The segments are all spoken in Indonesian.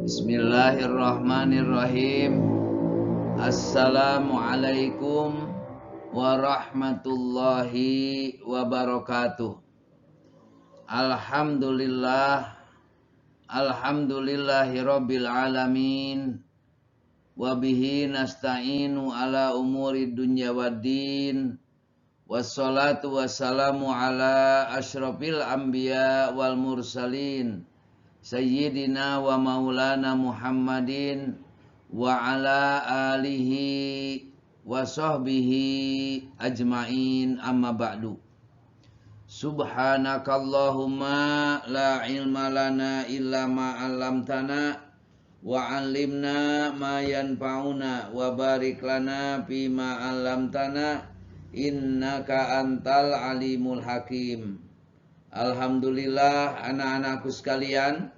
Bismillahirrahmanirrahim. Assalamualaikum warahmatullahi wabarakatuh. Alhamdulillahirabbil alamin. Wabihi nasta'inu ala umuri dunya waddin. Wassalatu wassalamu ala asyrafil anbiya wal mursalin Sayyidina wa maulana Muhammadin wa ala alihi wa sahbihi ajma'in, amma ba'du. Subhanakallahumma la ilma lana illa ma 'allamtana wa 'allimna ma yanfa'una wa barik lana fima 'allamtana innaka antal alimul hakim. Alhamdulillah anak-anakku sekalian,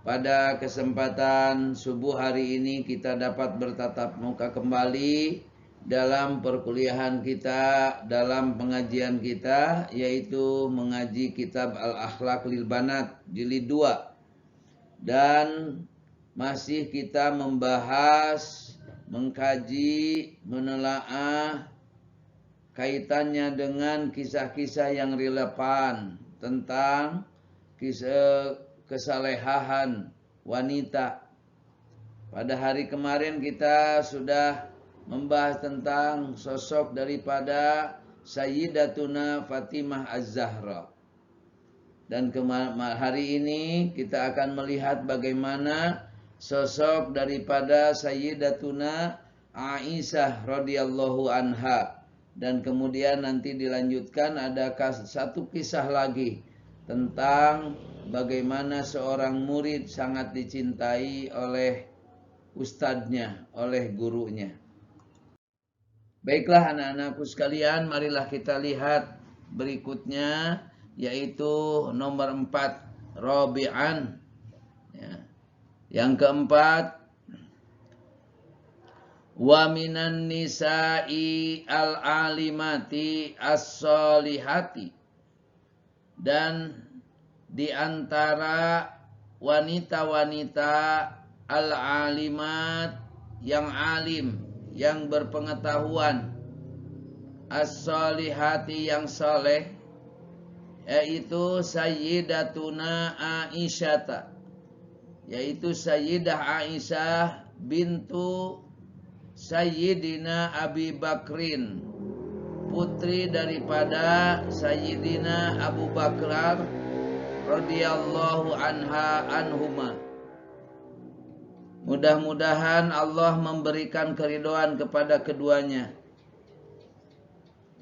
pada kesempatan subuh hari ini kita dapat bertatap muka kembali dalam perkuliahan kita, dalam pengajian kita, yaitu mengaji kitab Al-Akhlaq lil Banat jilid 2. Dan masih kita membahas, mengkaji, menelaah kaitannya dengan kisah-kisah yang relevan tentang kisah kesalehahan wanita. Pada hari kemarin kita sudah membahas tentang sosok daripada Sayyidatuna Fatimah Az-Zahra. Dan hari ini kita akan melihat bagaimana sosok daripada Sayyidatuna Aisyah radhiyallahu anha. Dan kemudian nanti dilanjutkan ada satu kisah lagi tentang bagaimana seorang murid sangat dicintai oleh ustadznya, oleh gurunya. Baiklah anak-anakku sekalian, marilah kita lihat berikutnya, yaitu nomor 4, Rabi'an. Yang keempat, wa minan nisa'i al-alimati as-solihati, dan di antara wanita-wanita al-alimat yang alim, yang berpengetahuan, as-solihati yang soleh, yaitu Sayyidatuna Aisyah, yaitu Sayyidah Aisyah bintu Sayyidina Abi Bakrin, putri daripada Sayyidina Abu Bakar radhiyallahu anhuma. Mudah-mudahan Allah memberikan keridhaan kepada keduanya.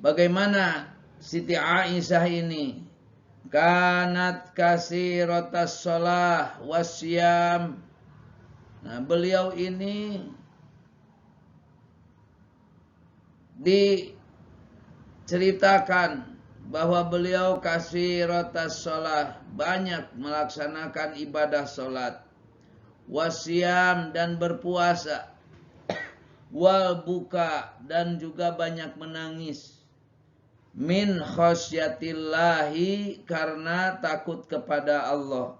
Bagaimana Siti Aisyah ini? Kanat kasiratas shalah wasyam. Nah, beliau ini diceritakan bahwa beliau kasiratas shalah, banyak melaksanakan ibadah salat, wasyam dan berpuasa, wal buka dan juga banyak menangis, min khasyatillahi karena takut kepada Allah.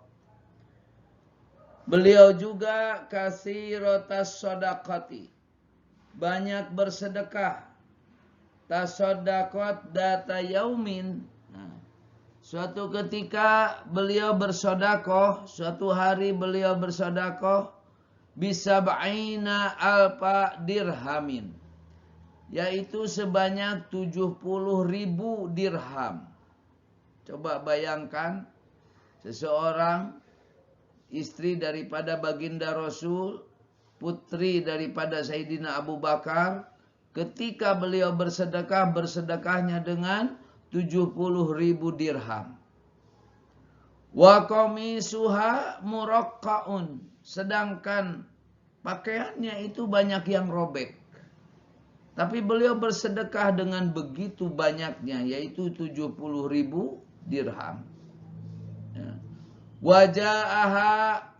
Beliau juga kasiratas shadaqati, banyak bersedekah. Tasoddaqat data yaumin. Nah, suatu ketika beliau bersodakoh, suatu hari beliau bersodakoh bisab'ina alfa dirhamin, yaitu sebanyak 70.000 dirham. Coba bayangkan, seseorang istri daripada baginda Rasul, putri daripada Sayyidina Abu Bakar, ketika beliau bersedekah, bersedekahnya dengan 70.000 dirham. Wa qamisuha muraqqaun, sedangkan pakaiannya itu banyak yang robek. Tapi beliau bersedekah dengan begitu banyaknya, yaitu 70.000 dirham. Wa ja'aha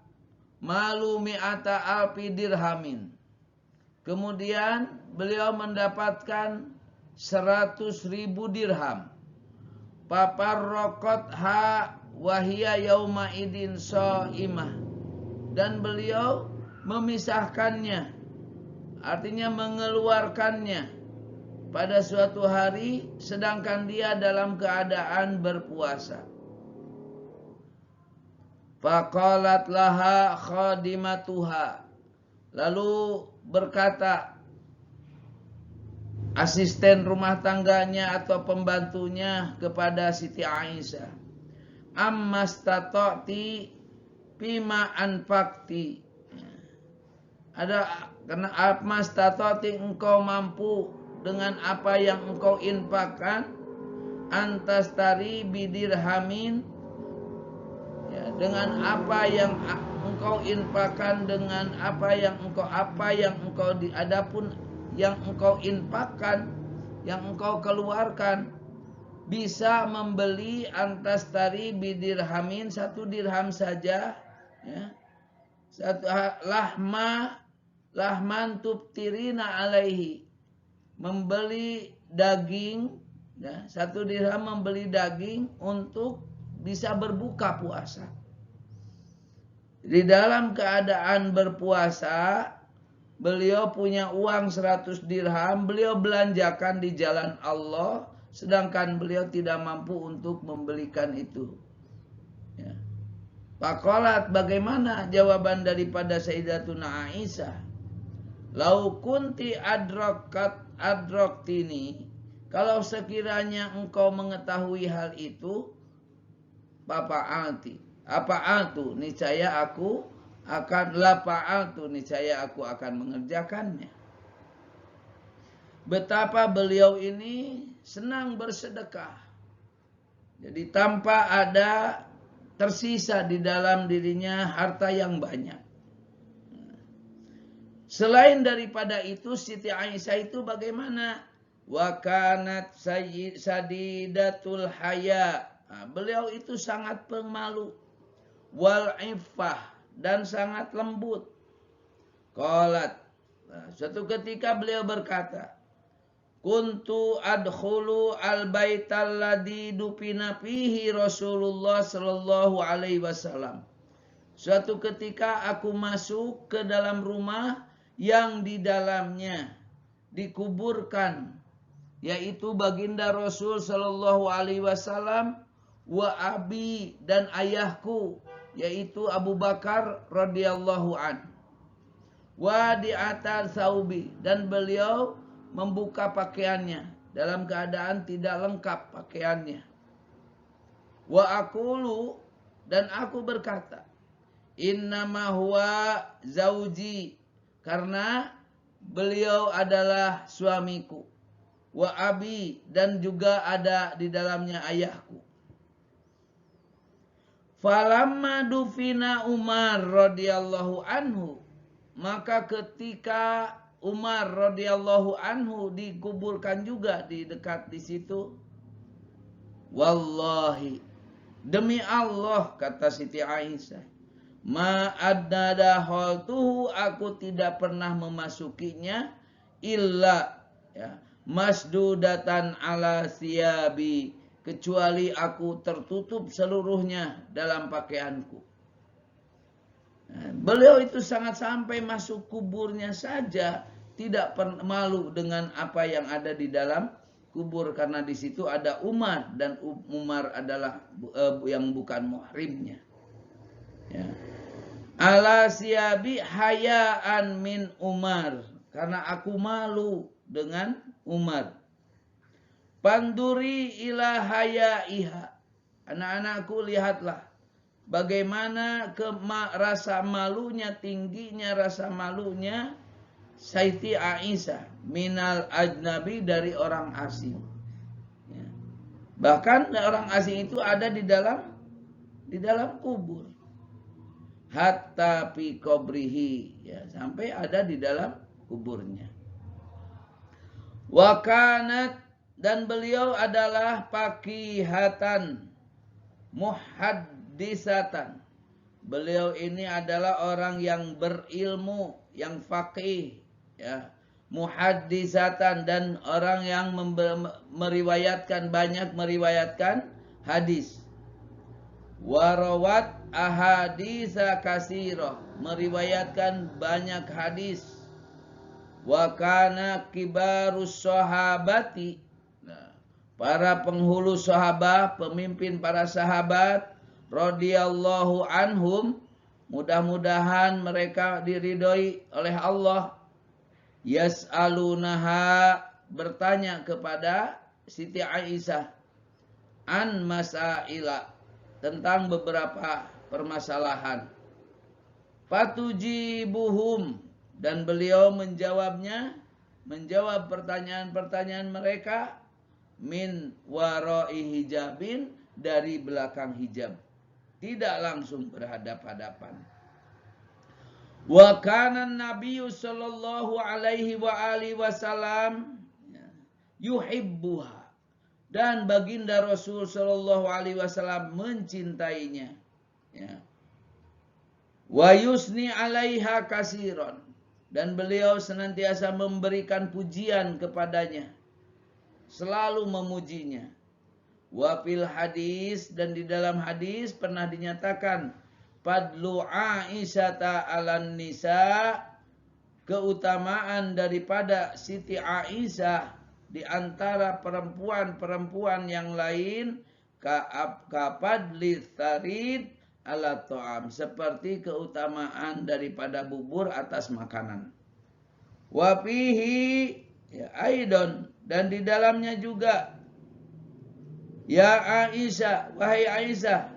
malu mi'ata alfi dirhamin. Kemudian beliau mendapatkan 100.000 dirham. Paparrokot ha wahia yauma idin so'imah. Dan beliau memisahkannya, artinya mengeluarkannya pada suatu hari sedangkan dia dalam keadaan berpuasa. Faqalat laha khadimatuha, lalu berkata asisten rumah tangganya atau pembantunya kepada Siti Aisyah, ammastata'ti bima anfaqti, ada karena ammastata'ti, engkau mampu dengan apa yang engkau infakkan, antastari bidirhamin, ya, dengan apa yang engkau infakkan, dengan apa yang engkau adapun yang engkau infakkan, yang engkau keluarkan, bisa membeli antastari bidirhamin, 1 dirham saja, ya, satu lahman tubtirina alaihi, membeli daging, ya, 1 dirham membeli daging untuk bisa berbuka puasa. Di dalam keadaan berpuasa, beliau punya uang 100 dirham, beliau belanjakan di jalan Allah, sedangkan beliau tidak mampu untuk membelikan itu. Ya. Faqalat, bagaimana jawaban daripada Sayyidatuna Aisyah? Lau kunti adroktini, kalau sekiranya engkau mengetahui hal itu, Fa'altu, niscaya aku akan mengerjakannya. Betapa beliau ini senang bersedekah. Jadi tanpa ada tersisa di dalam dirinya harta yang banyak. Selain daripada itu, Siti Aisyah itu bagaimana? Wa kanat sadidatul haya. Nah, beliau itu sangat pemalu. Wal iffah, dan sangat lembut. Qalat, nah, suatu ketika beliau berkata, kuntu adkhulu al-baital ladzi dupina fihi Rasulullah sallallahu alaihi wasallam. Suatu ketika aku masuk ke dalam rumah yang di dalamnya dikuburkan, yaitu baginda Rasul sallallahu alaihi wasallam, wa abi, dan ayahku, yaitu Abu Bakar radhiyallahu an, wa di atas saubi, dan beliau membuka pakaiannya dalam keadaan tidak lengkap pakaiannya. Wa aqulu, dan aku berkata, innama huwa zauji, karena beliau adalah suamiku. Wa abi, dan juga ada di dalamnya ayahku. Falamma dufina Umar radhiyallahu anhu, maka ketika Umar radhiyallahu anhu dikuburkan juga di dekat di situ, wallahi, demi Allah, kata Siti Aisyah, ma adnada haltuhu, aku tidak pernah memasukinya, illa, ya, masdudatan ala siyabi, kecuali aku tertutup seluruhnya dalam pakaianku. Beliau itu sangat sampai masuk kuburnya saja tidak malu dengan apa yang ada di dalam kubur, karena di situ ada Umar, dan Umar adalah yang bukan muhrimnya. Ya. Ala siyabi hayaan min Umar, karena aku malu dengan Umar. Panduri ila hayaiha, anak-anakku, lihatlah bagaimana rasa malunya, tingginya rasa malunya Siti Aisyah minal ajnabi, dari orang asing. Ya. Bahkan orang asing itu ada di dalam kubur. Hatta fi qabrihi, ya, sampai ada di dalam kuburnya. Wa kanat, dan beliau adalah pakihatan muhaddisatan. Beliau ini adalah orang yang berilmu, yang faqih, ya, muhaddisatan, dan orang yang banyak meriwayatkan hadis. Warawat ahaditsa katsirah, meriwayatkan banyak hadis. Wa kana kibarus sahabati, nah, para penghulu sahabat, pemimpin para sahabat radhiyallahu anhum, mudah-mudahan mereka diridhoi oleh Allah, yas'alunaha, bertanya kepada Siti Aisyah, an masaila, tentang beberapa permasalahan. Fatujibuhum, dan beliau menjawabnya, menjawab pertanyaan-pertanyaan mereka, min warai hijabin, dari belakang hijab, tidak langsung berhadap-hadapan. Wa kana Nabi sallallahu alaihi wa alihi wasallam yuhibbuha, dan baginda Rasul sallallahu alaihi wasallam mencintainya, ya. Wa yusni alaiha kasiron, dan beliau senantiasa memberikan pujian kepadanya, selalu memujinya. Wa fil hadis, dan di dalam hadis pernah dinyatakan, fadlu Aisyata alan nisa, keutamaan daripada Siti Aisyah di antara perempuan-perempuan yang lain, kafadli tsarid ala ta'am, seperti keutamaan daripada bubur atas makanan. Wa fihi, ya, aidon, dan di dalamnya juga, ya Aisyah, wahai Aisyah,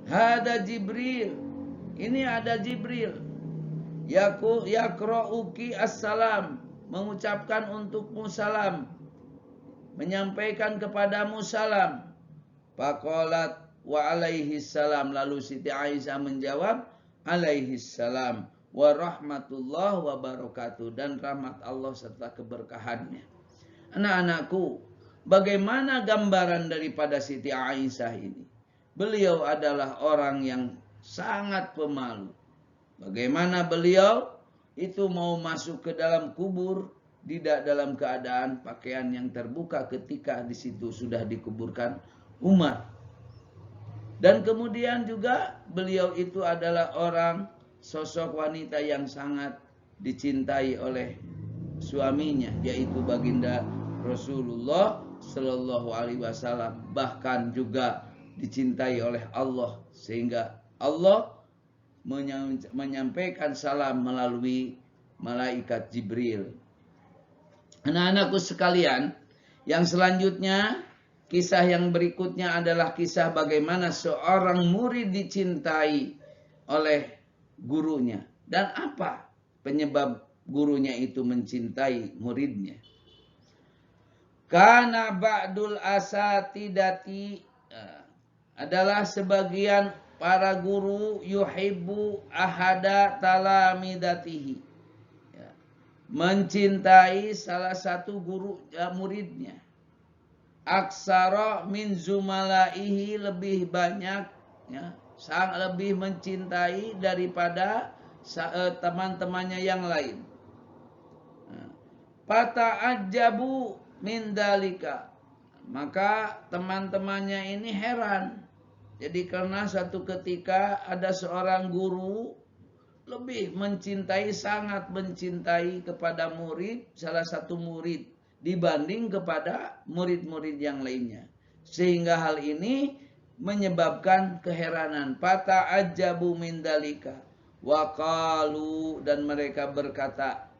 hada Jibril, ini ada Jibril, yakra'uki assalam, mengucapkan untukmu salam, menyampaikan kepadamu salam. Faqalat wa alaihi salam, lalu Siti Aisyah menjawab, alaihi salam wa rahmatullah wa barakatuh, dan rahmat Allah serta keberkahannya. Anak-anakku, bagaimana gambaran daripada Siti Aisyah ini? Beliau adalah orang yang sangat pemalu. Bagaimana beliau itu mau masuk ke dalam kubur tidak dalam keadaan pakaian yang terbuka ketika di situ sudah dikuburkan Umar. Dan kemudian juga beliau itu adalah orang, sosok wanita yang sangat dicintai oleh suaminya, yaitu baginda Rasulullah Shallallahu Alaihi Wasallam, bahkan juga dicintai oleh Allah, sehingga Allah menyampaikan salam melalui malaikat Jibril. Anak-anakku sekalian, yang selanjutnya, kisah yang berikutnya adalah kisah bagaimana seorang murid dicintai oleh gurunya, dan apa penyebab gurunya itu mencintai muridnya. Kana ba'dul asatidati, adalah sebagian para guru, yuhibbu ahada talamidatihi, ya, mencintai salah satu guru, ya, muridnya. Aksara min zumalaihi, lebih banyak, ya, lebih mencintai daripada teman-temannya yang lain. Fata'ajjabu min dalika, maka teman-temannya ini heran. Jadi karena satu ketika ada seorang guru lebih mencintai, sangat mencintai kepada murid, salah satu murid, dibanding kepada murid-murid yang lainnya. Sehingga hal ini menyebabkan keheranan. Fata'ajjabu min dalika wa qalu, dan mereka berkata,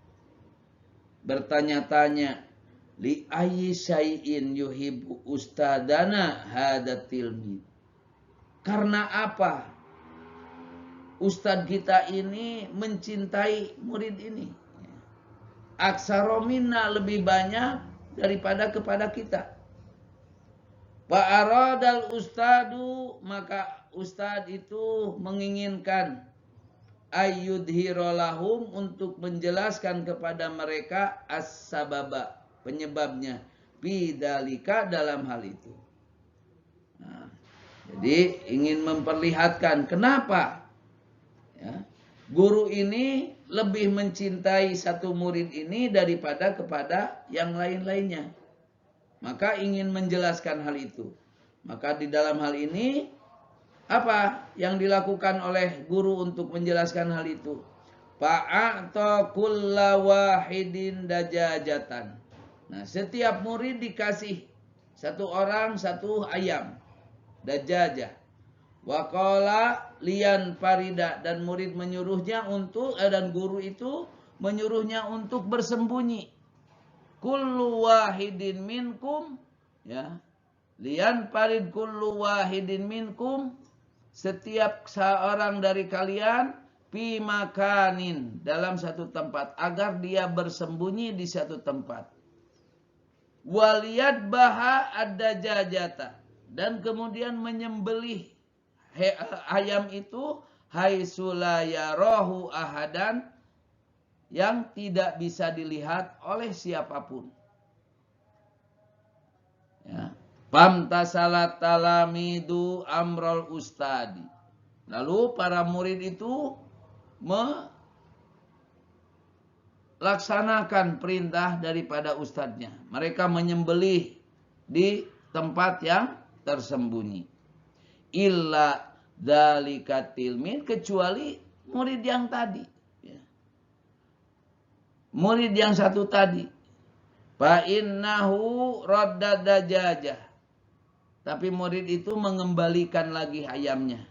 bertanya-tanya, li ayyi syai'in yuhibbu ustadana hadat tilmid, karena apa ustadz kita ini mencintai murid ini? Aksaromina, lebih banyak daripada kepada kita. Fa'aradal ustadu, maka ustadz itu menginginkan, ayyudhirolahum, untuk menjelaskan kepada mereka as-sababa, penyebabnya, bidalika, dalam hal itu. Nah, jadi ingin memperlihatkan kenapa, ya, guru ini lebih mencintai satu murid ini daripada kepada yang lain-lainnya. Maka ingin menjelaskan hal itu. Maka di dalam hal ini Apa yang dilakukan oleh guru untuk menjelaskan hal itu? Fa'a'ta kulla wahidin dajajatan. Nah, setiap murid dikasih satu orang satu ayam, dajajah. Wa qala liyan farida, dan murid menyuruhnya untuk dan guru itu menyuruhnya untuk bersembunyi. Kullu wahidin minkum, ya. Liyan farid kullu wahidin minkum, setiap seorang dari kalian fi makanin, dalam satu tempat, agar dia bersembunyi di satu tempat. Waliyad baha ad-dajajata, dan kemudian menyembelih ayam itu haitsula yarahu ahadan, yang tidak bisa dilihat oleh siapapun. Ya. Famtasalat talamidu amrul ustadi. Lalu para murid itu melaksanakan perintah daripada ustadznya. Mereka menyembelih di tempat yang tersembunyi. Illa dzalika tilmin, kecuali murid yang tadi. Ya. Murid yang satu tadi. Fa innahu radda dajajah. Tapi murid itu mengembalikan lagi ayamnya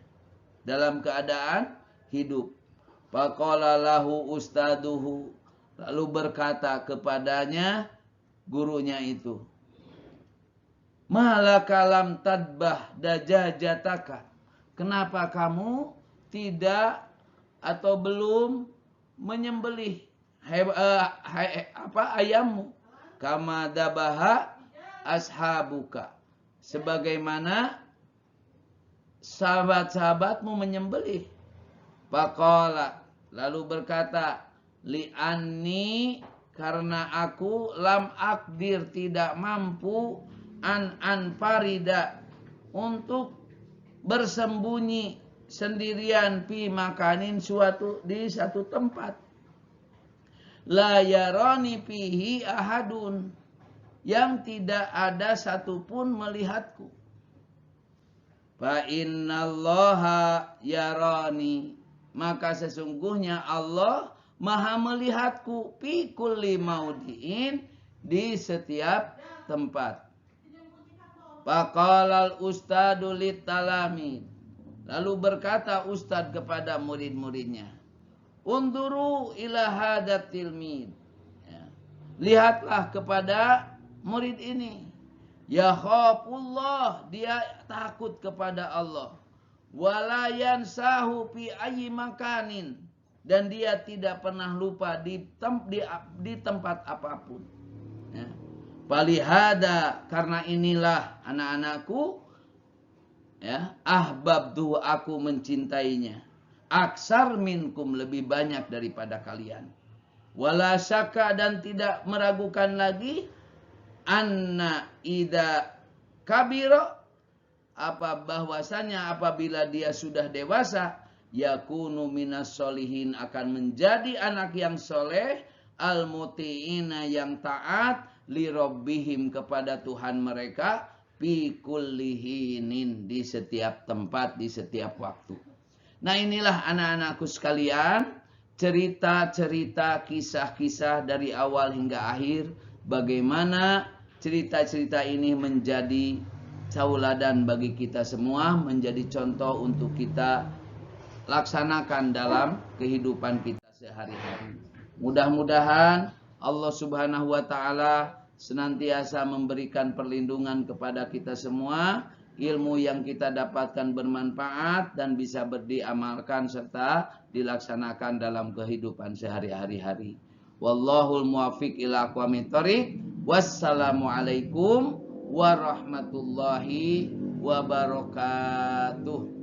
dalam keadaan hidup. Faqala lahu ustaduhu, lalu berkata kepadanya gurunya itu, malaka lam tadbah dajajataka, kenapa kamu tidak atau belum menyembelih ayammu, kama dabaha ashabuka, sebagaimana sahabat-sahabatmu menyembelih. Faqala, lalu berkata, li'anni, karena aku lam akdir, tidak mampu, an farida, untuk bersembunyi sendirian fi makanin, di satu tempat, la yarani fihi ahadun, yang tidak ada satupun melihatku. Fa innallaha yarani, maka sesungguhnya Allah maha melihatku, fi kulli maudiin, di setiap tempat. Faqalal ustadu litalamid, lalu berkata ustad kepada murid-muridnya, unduru ila hadat tilmid, ya. Lihatlah kepada murid ini, ya khafullah, dia takut kepada Allah, wala yansahu fi ayyi makanin, dan dia tidak pernah lupa di tempat apapun. Ya. Falihada, karena inilah anak-anakku, ya, ahbabtu, aku mencintainya, aksar minkum, lebih banyak daripada kalian. Wala syaka, dan tidak meragukan lagi, anna idza kabiro, bahwasanya apabila dia sudah dewasa, yakunu minas solihin, akan menjadi anak yang soleh, al mutiina, yang taat, li rabbihim, kepada Tuhan mereka, fi kullihinin, di setiap tempat, di setiap waktu. Nah, inilah anak-anakku sekalian, cerita-cerita, kisah-kisah dari awal hingga akhir, bagaimana cerita-cerita ini menjadi tauladan bagi kita semua, menjadi contoh untuk kita laksanakan dalam kehidupan kita sehari-hari. Mudah-mudahan Allah Subhanahu wa taala senantiasa memberikan perlindungan kepada kita semua, ilmu yang kita dapatkan bermanfaat dan bisa diamalkan serta dilaksanakan dalam kehidupan sehari-hari. Wallahul muwaffiq ila aqwamit thoriq. Wassalamualaikum warahmatullahi wabarakatuh.